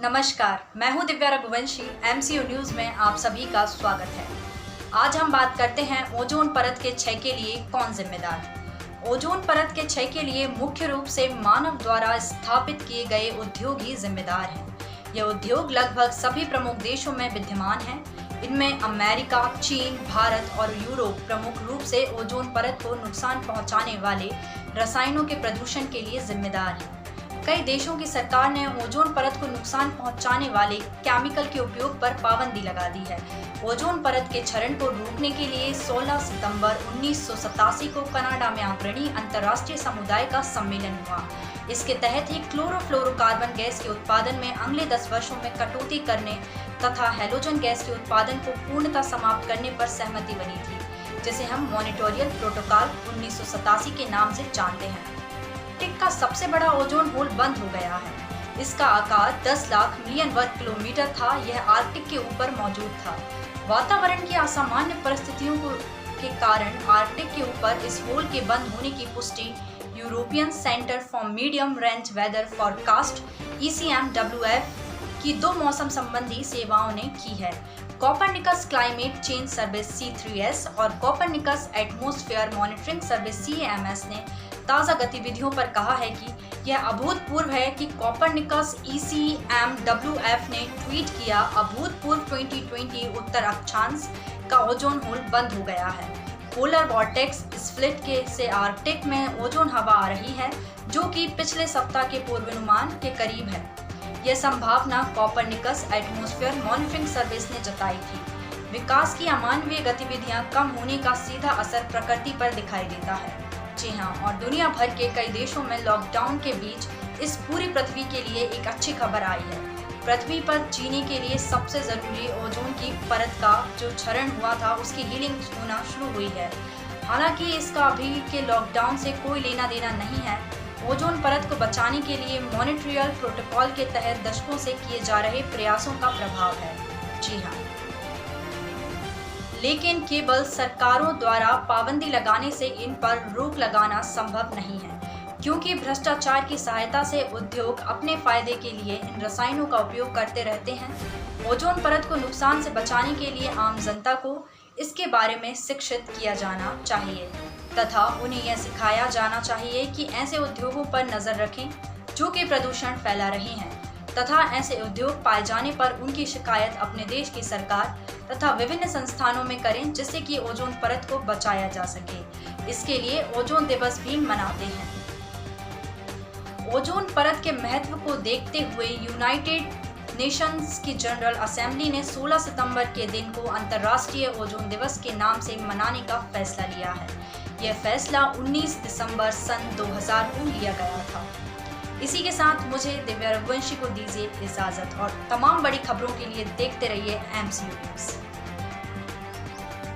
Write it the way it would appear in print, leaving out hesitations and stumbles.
नमस्कार, मैं हूं दिव्या रघुवंशी। एमसीयू न्यूज में आप सभी का स्वागत है। आज हम बात करते हैं ओजोन परत के क्षय के लिए कौन जिम्मेदार है। ओजोन परत के क्षय के लिए मुख्य रूप से मानव द्वारा स्थापित किए गए उद्योग ही जिम्मेदार हैं। ये उद्योग लगभग सभी प्रमुख देशों में विद्यमान हैं। इनमें अमेरिका, चीन, भारत और यूरोप प्रमुख रूप से ओजोन परत को नुकसान पहुंचाने वाले रसायनों के प्रदूषण के लिए जिम्मेदार हैं। कई देशों की सरकार ने ओजोन परत को नुकसान पहुंचाने वाले केमिकल के उपयोग पर पाबंदी लगा दी है। ओजोन परत के क्षरण को रोकने के लिए 16 सितंबर 1987 को कनाडा में अग्रणी अंतर्राष्ट्रीय समुदाय का सम्मेलन हुआ। इसके तहत ही क्लोरोफ्लोरोकार्बन गैस के उत्पादन में अगले 10 वर्षों में कटौती करने तथा हैलोजन गैस के उत्पादन को पूर्णतः समाप्त करने पर सहमति बनी थी, जिसे हम मॉनिटोरियल प्रोटोकॉल 1987 के नाम से जानते हैं। आर्कटिक का सबसे बड़ा ओजोन होल बंद हो गया है। इसका आकार 10 लाख मिलियन वर्ग किलोमीटर था। यह आर्कटिक के ऊपर मौजूद था। वातावरण की असामान्य परिस्थितियों के कारण आर्कटिक के ऊपर इस होल के बंद होने की पुष्टि European Centre for Medium Range Weather Forecast ECMWF की 2 मौसम संबंधी सेवाओं ने की है। Copernicus climate change service C3S और Copernicus atmosphere monitoring service CAMS ने ताज़ा गतिविधियों पर कहा है कि यह अभूतपूर्व है कि कोपरनिकस ECMWF ने ट्वीट किया, अभूतपूर्व 2020 उत्तर अक्षांश का ओजोन होल बंद हो गया है। पोलर वॉर्टेक्स स्प्लिट से आर्कटिक में ओजोन हवा आ रही है, जो कि पिछले सप्ताह के पूर्वानुमान के करीब है। यह संभावना कोपरनिकस एटमॉस्फेयर मॉनिटरिंग सर्विस ने जताई थी। विकास की अमानवीय गतिविधियां कम होने का सीधा असर प्रकृति पर दिखाई देता है। जी हाँ, और दुनिया भर के कई देशों में लॉकडाउन के बीच इस पूरी पृथ्वी के लिए एक अच्छी खबर आई है। पृथ्वी पर जीने के लिए सबसे जरूरी ओजोन की परत का जो क्षरण हुआ था, उसकी हीलिंग होना शुरू हुई है। हालांकि इसका अभी के लॉकडाउन से कोई लेना देना नहीं है। ओजोन परत को बचाने के लिए मॉनिटरियल प्रोटोकॉल के तहत दशकों से किए जा रहे प्रयासों का प्रभाव है। जी हाँ, लेकिन केवल सरकारों द्वारा पाबंदी लगाने से इन पर रोक लगाना संभव नहीं है, क्योंकि भ्रष्टाचार की सहायता से उद्योग अपने फायदे के लिए इन रसायनों का उपयोग करते रहते हैं। ओजोन परत को नुकसान से बचाने के लिए आम जनता को इसके बारे में शिक्षित किया जाना चाहिए तथा उन्हें यह सिखाया जाना चाहिए कि ऐसे उद्योगों पर नजर रखें जो कि प्रदूषण फैला रहे हैं तथा ऐसे उद्योग पाए जाने पर उनकी शिकायत अपने देश की सरकार तथा विभिन्न संस्थानों में करें, जिससे कि ओजोन परत को बचाया जा सके। इसके लिए ओजोन दिवस भी मनाते हैं। ओजोन परत के महत्व को देखते हुए यूनाइटेड नेशंस की जनरल असेंबली ने 16 सितंबर के दिन को अंतर्राष्ट्रीय ओजोन दिवस के नाम से मनाने का फैसला लिया है। यह फैसला 19 दिसंबर सन 2000 को लिया गया था। इसी के साथ मुझे दिव्या रघुवंशी को दीजिए इजाजत और तमाम बड़ी खबरों के लिए देखते रहिए एमसीयू न्यूज।